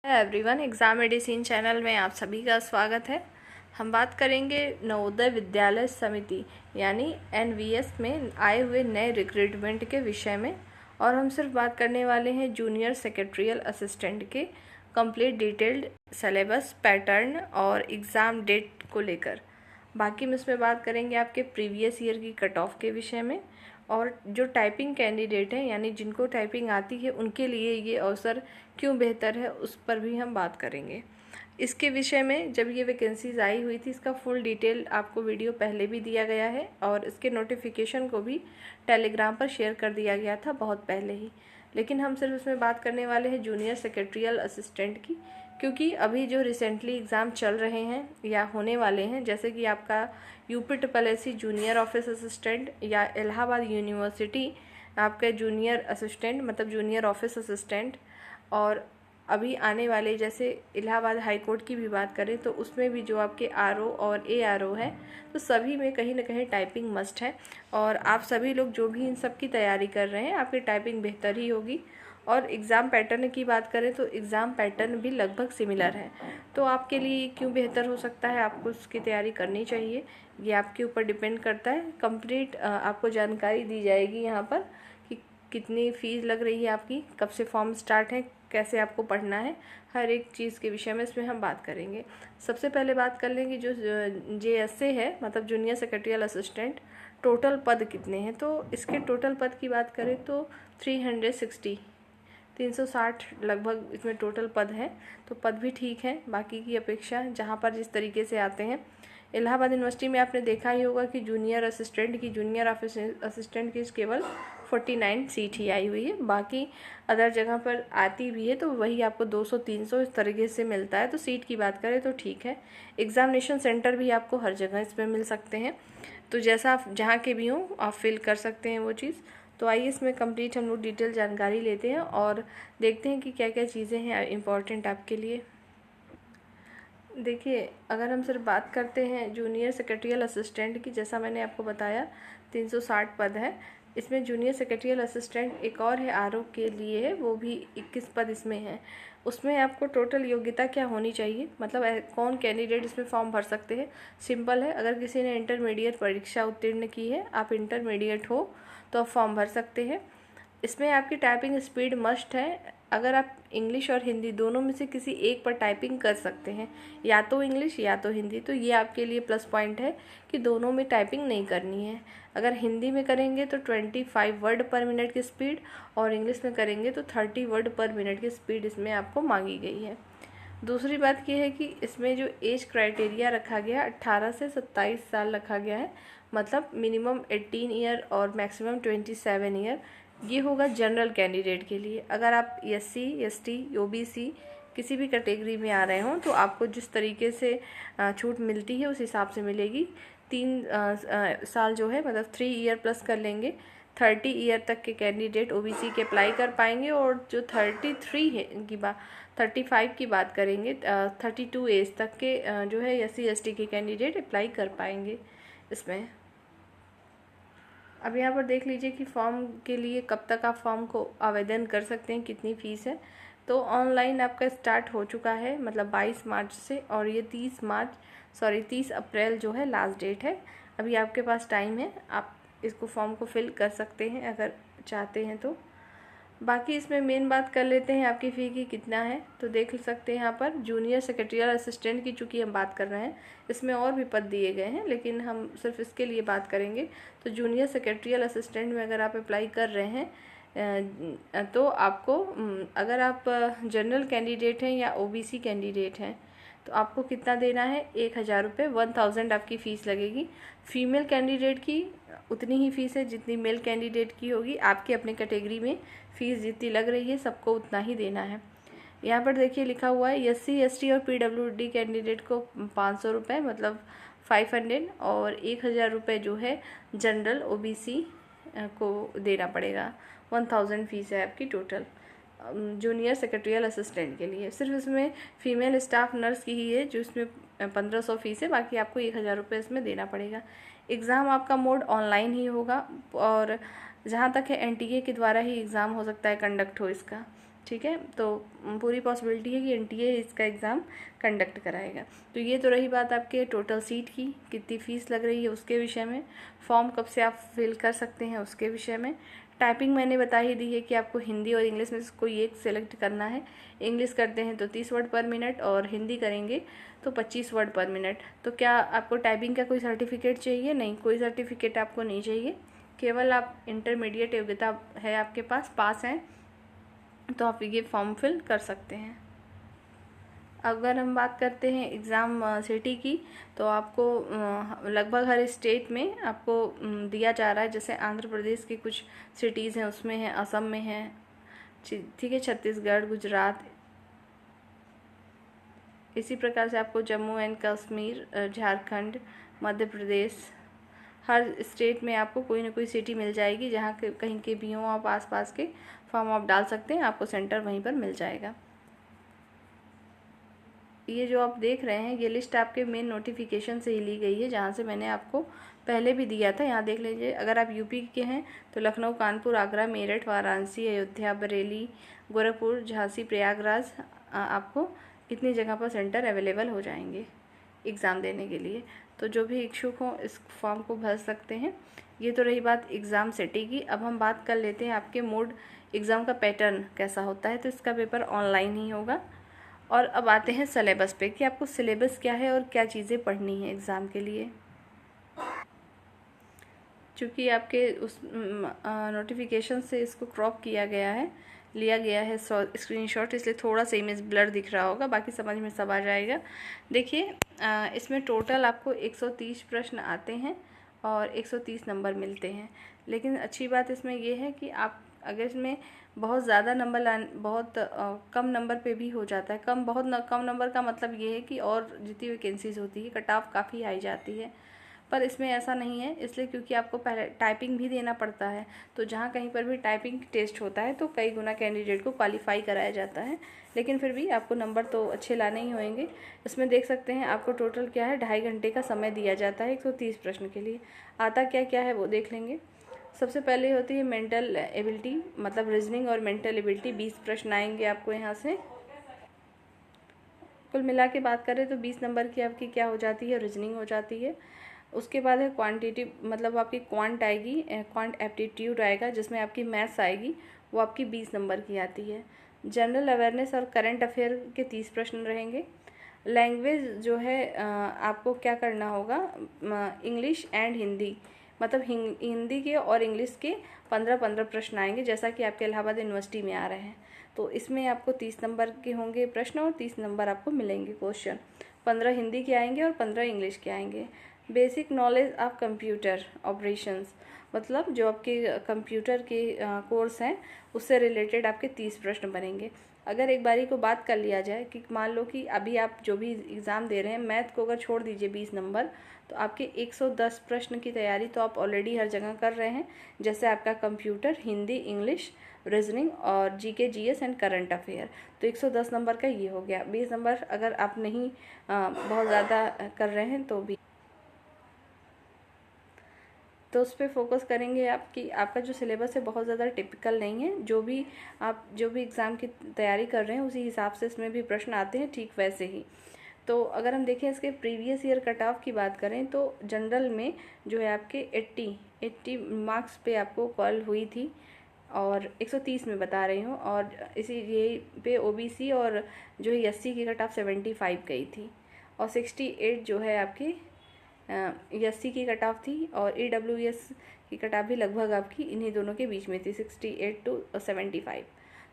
Everyone, exam medicine channel में आप सभी का स्वागत है। हम बात करेंगे नवोदय विद्यालय समिति यानी एनवीएस में आए हुए नए रिक्रूटमेंट के विषय में, और हम सिर्फ बात करने वाले हैं जूनियर सेक्रेटरियल असिस्टेंट के कंप्लीट डिटेल्ड सिलेबस, पैटर्न और एग्ज़ाम डेट को लेकर। बाकी हम इसमें बात करेंगे आपके प्रीवियस ईयर की कट ऑफ के विषय में, और जो टाइपिंग कैंडिडेट हैं यानी जिनको टाइपिंग आती है उनके लिए ये अवसर क्यों बेहतर है उस पर भी हम बात करेंगे। इसके विषय में जब ये वैकेंसीज आई हुई थी, इसका फुल डिटेल आपको वीडियो पहले भी दिया गया है और इसके नोटिफिकेशन को भी टेलीग्राम पर शेयर कर दिया गया था बहुत पहले ही। लेकिन हम सिर्फ इसमें बात करने वाले हैं जूनियर सेक्रेटरियल असिस्टेंट की, क्योंकि अभी जो रिसेंटली एग्ज़ाम चल रहे हैं या होने वाले हैं, जैसे कि आपका यूपी जूनियर ऑफिस असिस्टेंट या इलाहाबाद यूनिवर्सिटी आपका जूनियर असिस्टेंट मतलब जूनियर ऑफिस असिस्टेंट, और अभी आने वाले जैसे इलाहाबाद हाई कोर्ट की भी बात करें तो उसमें भी जो आपके आरओ और एआरओ है, तो सभी में कहीं ना कहीं टाइपिंग मस्ट है। और आप सभी लोग जो भी इन सब की तैयारी कर रहे हैं, आपकी टाइपिंग बेहतर ही होगी। और एग्ज़ाम पैटर्न की बात करें तो एग्ज़ाम पैटर्न भी लगभग सिमिलर है, तो आपके लिए क्यों बेहतर हो सकता है, आपको उसकी तैयारी करनी चाहिए, ये आपके ऊपर डिपेंड करता है। कंप्लीट आपको जानकारी दी जाएगी यहाँ पर कि कितनी फ़ीस लग रही है आपकी, कब से फॉर्म स्टार्ट है, कैसे आपको पढ़ना है, हर एक चीज़ के विषय में इसमें हम बात करेंगे। सबसे पहले बात कर लेंगे जो JSA है मतलब जूनियर सेक्रेटरियल असिस्टेंट, टोटल पद कितने हैं। तो इसके टोटल पद की बात करें तो 360 लगभग इसमें टोटल पद है, तो पद भी ठीक है बाकी की अपेक्षा जहाँ पर जिस तरीके से आते हैं। इलाहाबाद यूनिवर्सिटी में आपने देखा ही होगा कि जूनियर ऑफिस असिस्टेंट की केवल 49 सीट ही आई हुई है, बाकी अदर जगह पर आती भी है तो वही आपको 200-300 इस तरीके से मिलता है। तो सीट की बात करें तो ठीक है। एग्ज़ामिनेशन सेंटर भी आपको हर जगह इसमें मिल सकते हैं, तो जैसा आप जहाँ के भी हों आप फिल कर सकते हैं वो चीज़। तो आइए इसमें कंप्लीट हम लोग डिटेल जानकारी लेते हैं और देखते हैं कि क्या क्या चीज़ें हैं इम्पॉर्टेंट आपके लिए। देखिए, अगर हम सिर्फ बात करते हैं जूनियर सेक्रेटरियल असिस्टेंट की, जैसा मैंने आपको बताया 360 पद है। इसमें जूनियर सेक्रेटरियल असिस्टेंट एक और है आरओ के लिए है, वो भी 21 पद इसमें है। उसमें आपको टोटल योग्यता क्या होनी चाहिए, मतलब कौन कैंडिडेट इसमें फॉर्म भर सकते हैं। सिंपल है, अगर किसी ने इंटरमीडिएट परीक्षा उत्तीर्ण की है, आप इंटरमीडिएट हो तो आप फॉर्म भर सकते हैं। इसमें आपकी टाइपिंग स्पीड मस्ट है। अगर आप इंग्लिश और हिंदी दोनों में से किसी एक पर टाइपिंग कर सकते हैं, या तो इंग्लिश या तो हिंदी, तो ये आपके लिए प्लस पॉइंट है कि दोनों में टाइपिंग नहीं करनी है। अगर हिंदी में करेंगे तो 25 वर्ड पर मिनट की स्पीड, और इंग्लिश में करेंगे तो 30 वर्ड पर मिनट की स्पीड इसमें आपको मांगी गई है। दूसरी बात यह है कि इसमें जो एज क्राइटेरिया रखा गया है 18 से 27 साल रखा गया है, मतलब मिनिमम 18 ईयर और मैक्सिमम 27 ईयर। ये होगा जनरल कैंडिडेट के लिए। अगर आप SC ST OBC किसी भी कैटेगरी में आ रहे हों तो आपको जिस तरीके से छूट मिलती है उस हिसाब से मिलेगी। 3 साल जो है मतलब 3 ईयर प्लस कर लेंगे, 30 ईयर तक के कैंडिडेट OBC के अप्लाई कर पाएंगे, और जो 33 है की बात 35 की बात करेंगे 32 एज तक के जो है SC ST के कैंडिडेट अप्लाई कर पाएंगे इसमें। अब यहाँ पर देख लीजिए कि फॉर्म के लिए कब तक आप फॉर्म को आवेदन कर सकते हैं, कितनी फ़ीस है। तो ऑनलाइन आपका स्टार्ट हो चुका है मतलब 22 मार्च से, और ये 30 अप्रैल जो है लास्ट डेट है। अभी आपके पास टाइम है, आप इसको फॉर्म को फिल कर सकते हैं अगर चाहते हैं तो। बाकी इसमें मेन बात कर लेते हैं आपकी फ़ी की कितना है। तो देख सकते हैं यहाँ पर जूनियर सेक्रेटरियल असिस्टेंट की चूँकि हम बात कर रहे हैं, इसमें और भी पद दिए गए हैं लेकिन हम सिर्फ इसके लिए बात करेंगे। तो जूनियर सेक्रेटरियल असिस्टेंट में अगर आप अप्लाई कर रहे हैं तो आपको, अगर आप जनरल कैंडिडेट हैं या OBC कैंडिडेट हैं तो आपको कितना देना है, 1000 रुपये, 1000 आपकी फ़ीस लगेगी। फीमेल कैंडिडेट की उतनी ही फ़ीस है जितनी मेल कैंडिडेट की होगी। आपके अपने कैटेगरी में फ़ीस जितनी लग रही है सबको उतना ही देना है। यहाँ पर देखिए लिखा हुआ है SC ST और PWD कैंडिडेट को 500 रुपये मतलब 500, और 1000 रुपये जो है जनरल OBC को देना पड़ेगा। 1000 फ़ीस है आपकी टोटल जूनियर सेक्रेटरियल असिस्टेंट के लिए। सिर्फ इसमें फीमेल स्टाफ नर्स की ही है जो इसमें 1500 फ़ीस है, बाकी आपको 1000 रुपये इसमें देना पड़ेगा। एग्ज़ाम आपका मोड ऑनलाइन ही होगा, और जहाँ तक है NTA के द्वारा ही एग्ज़ाम हो सकता है कंडक्ट हो इसका, ठीक है। तो पूरी पॉसिबिलिटी है कि एनटीए इसका एग्ज़ाम कंडक्ट कराएगा। तो ये तो रही बात आपके टोटल सीट की, कितनी फ़ीस लग रही है उसके विषय में, फॉर्म कब से आप फिल कर सकते हैं उसके विषय में। टाइपिंग मैंने बता ही दी है कि आपको हिंदी और इंग्लिश में से कोई एक सेलेक्ट करना है। इंग्लिश करते हैं तो 30 वर्ड पर मिनट और हिंदी करेंगे तो 25 वर्ड पर मिनट। तो क्या आपको टाइपिंग का कोई सर्टिफिकेट चाहिए? नहीं, कोई सर्टिफिकेट आपको नहीं चाहिए, केवल आप इंटरमीडिएट योग्यता है आपके पास हैं तो आप ये फॉर्म फिल कर सकते हैं। अगर हम बात करते हैं एग्ज़ाम सिटी की, तो आपको लगभग हर स्टेट में आपको दिया जा रहा है। जैसे आंध्र प्रदेश की कुछ सिटीज़ हैं उसमें है, असम में है, ठीक है, छत्तीसगढ़, गुजरात, इसी प्रकार से आपको Jammu and Kashmir, Jharkhand, Madhya Pradesh, her state में आपको कोई ना कोई सिटी मिल जाएगी जहाँ के कहीं के भी हों आप आसपास के, फॉर्म आप डाल सकते हैं, आपको सेंटर वहीं पर मिल जाएगा। ये जो आप देख रहे हैं ये लिस्ट आपके मेन नोटिफिकेशन से ही ली गई है, जहाँ से मैंने आपको पहले भी दिया था। यहाँ देख लीजिए, अगर आप यूपी के हैं तो लखनऊ, कानपुर, आगरा, मेरठ, वाराणसी, अयोध्या, बरेली, गोरखपुर, झांसी, प्रयागराज, आपको इतनी जगह पर सेंटर अवेलेबल हो जाएंगे एग्ज़ाम देने के लिए। तो जो भी इच्छुक हों इस फॉर्म को भर सकते हैं। ये तो रही बात एग्ज़ाम सिटी की। अब हम बात कर लेते हैं आपके मोड एग्ज़ाम का पैटर्न कैसा होता है। तो इसका पेपर ऑनलाइन ही होगा। और अब आते हैं सिलेबस पे कि आपको सिलेबस क्या है और क्या चीज़ें पढ़नी है एग्ज़ाम के लिए। चूँकि आपके उस नोटिफिकेशन से इसको क्रॉप किया गया है, लिया गया है स्क्रीनशॉट, इसलिए थोड़ा सा इमेज ब्लर दिख रहा होगा, बाकी समझ में सब आ जाएगा। देखिए, इसमें टोटल आपको 130 प्रश्न आते हैं और 130 नंबर मिलते हैं। लेकिन अच्छी बात इसमें यह है कि आप अगर इसमें बहुत ज़्यादा नंबर बहुत कम नंबर पे भी हो जाता है। कम नंबर का मतलब ये है कि और जितनी वैकेंसीज़ होती है कट ऑफ काफ़ी हाई जाती है, पर इसमें ऐसा नहीं है, इसलिए क्योंकि आपको पहले टाइपिंग भी देना पड़ता है। तो जहाँ कहीं पर भी टाइपिंग टेस्ट होता है तो कई गुना कैंडिडेट को क्वालिफाई कराया जाता है, लेकिन फिर भी आपको नंबर तो अच्छे लाने ही होंगे। इसमें देख सकते हैं आपको टोटल क्या है, 2.5 घंटे का समय दिया जाता है 130 प्रश्न के लिए। आता क्या क्या है वो देख लेंगे। सबसे पहले होती है मेंटल एबिलिटी, मतलब रीजनिंग और मेंटल एबिलिटी। 20 प्रश्न आएंगे आपको यहाँ से। कुल मिला के बात करें तो 20 नंबर की आपकी क्या हो जाती है, रीजनिंग हो जाती है। उसके बाद है क्वांटिटी, मतलब आपकी क्वांट आएगी, क्वांट एप्टीट्यूड आएगा जिसमें आपकी मैथ्स आएगी, वो आपकी 20 नंबर की आती है। जनरल अवेयरनेस और करंट अफेयर के 30 प्रश्न रहेंगे। लैंग्वेज जो है आपको क्या करना होगा, इंग्लिश एंड हिंदी, मतलब हिंदी के और इंग्लिश के 15-15 प्रश्न आएंगे, जैसा कि आपके इलाहाबाद यूनिवर्सिटी में आ रहे हैं। तो इसमें आपको 30 नंबर के होंगे प्रश्न और 30 नंबर आपको मिलेंगे क्वेश्चन। 15 हिंदी के आएंगे और 15 इंग्लिश के आएंगे। Basic knowledge of computer operations, मतलब जो आपके कंप्यूटर के कोर्स हैं उससे रिलेटेड आपके 30 प्रश्न बनेंगे। अगर एक बारी को बात कर लिया जाए कि मान लो कि अभी आप जो भी एग्ज़ाम दे रहे हैं, मैथ को अगर छोड़ दीजिए 20 नंबर, तो आपके 110 प्रश्न की तैयारी तो आप ऑलरेडी हर जगह कर रहे हैं। जैसे आपका कंप्यूटर, हिंदी, इंग्लिश, रीजनिंग और GK, GS and current affair. तो 110 नंबर का ये हो गया। 20 नंबर अगर आप नहीं बहुत ज़्यादा कर रहे हैं तो भी, तो उस पर फोकस करेंगे आप कि आपका जो सिलेबस है बहुत ज़्यादा टिपिकल नहीं है। जो भी एग्ज़ाम की तैयारी कर रहे हैं उसी हिसाब से इसमें भी प्रश्न आते हैं, ठीक वैसे ही। तो अगर हम देखें इसके प्रीवियस ईयर कट ऑफ की बात करें तो जनरल में जो है आपके 80 मार्क्स पे आपको कॉल हुई थी और 130 में बता रही हूँ, और इसी यही पे ओबीसी और जो है एससी की कट ऑफ 75 गई थी, और 68 जो है आपकी एससी की कट ऑफ थी, और ईडब्ल्यूएस की कट ऑफ भी लगभग आपकी इन्हीं दोनों के बीच में थी, 68 to 75।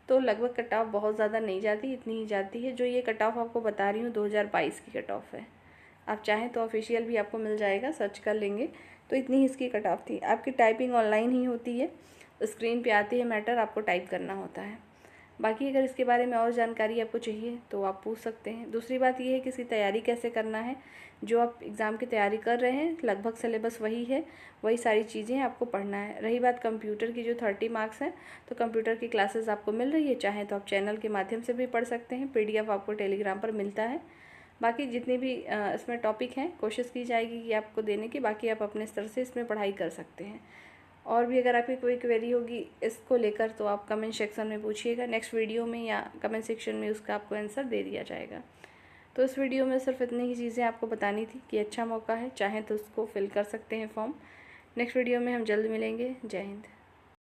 तो लगभग कट ऑफ बहुत ज़्यादा नहीं जाती, इतनी ही जाती है। जो ये कट ऑफ आपको बता रही हूँ 2022 की कट ऑफ है। आप चाहें तो ऑफिशियल भी आपको मिल जाएगा, सर्च कर लेंगे। तो इतनी ही इसकी कट ऑफ थी। आपकी टाइपिंग ऑनलाइन ही होती है, स्क्रीन पे आती है मैटर, आपको टाइप करना होता है। बाकी अगर इसके बारे में और जानकारी आपको चाहिए तो आप पूछ सकते हैं। दूसरी बात ये है कि इसकी तैयारी कैसे करना है। जो आप एग्ज़ाम की तैयारी कर रहे हैं लगभग सिलेबस वही है, वही सारी चीज़ें आपको पढ़ना है। रही बात कंप्यूटर की, जो 30 मार्क्स हैं, तो कंप्यूटर की क्लासेस आपको मिल रही है, चाहे तो आप चैनल के माध्यम से भी पढ़ सकते हैं, PDF आपको टेलीग्राम पर मिलता है। बाकी जितने भी इसमें टॉपिक हैं कोशिश की जाएगी कि आपको देने की, बाकी आप अपने स्तर से इसमें पढ़ाई कर सकते हैं। और भी अगर आपकी कोई क्वेरी होगी इसको लेकर तो आप कमेंट सेक्शन में पूछिएगा, नेक्स्ट वीडियो में या कमेंट सेक्शन में उसका आपको आंसर दे दिया जाएगा। तो इस वीडियो में सिर्फ इतनी ही चीज़ें आपको बतानी थी कि अच्छा मौका है, चाहें तो उसको फिल कर सकते हैं फॉर्म। नेक्स्ट वीडियो में हम जल्द मिलेंगे। जय हिंद।